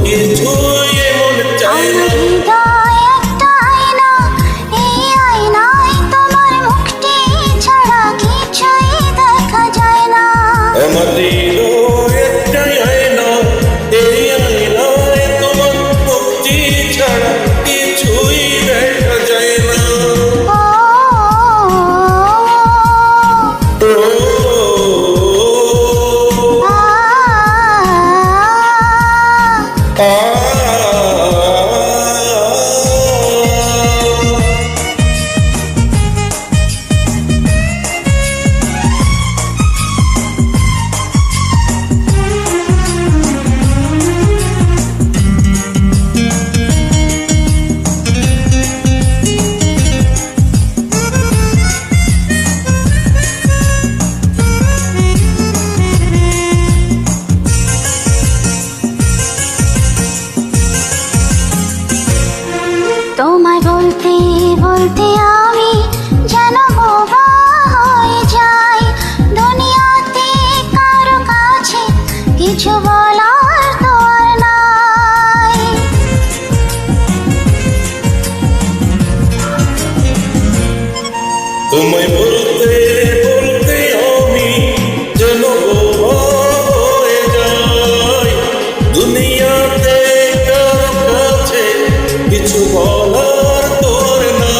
কিছুই এমন চাই না। হৃদয় একটা আয়না, এই আয়নায় তোমার মুখটি ছাড়া কিছুই দেখা যায় না। আমার হৃদয় একটাই আয়না, এই আয়নায় তোমার মুক্তি ছাড়া কিছুই দেখা যায় না। তোমায় বলতে বলতে আমি যেন বোবা হয়ে যাই। দুনিয়াতে কারো কাছে কিছু বলার তো আর নাই। তোমায় বলতে বলতে আমি যেন বোবা হয়ে যাই। দুনিয়াতে কারো কাছে কিছু বলার তোর না।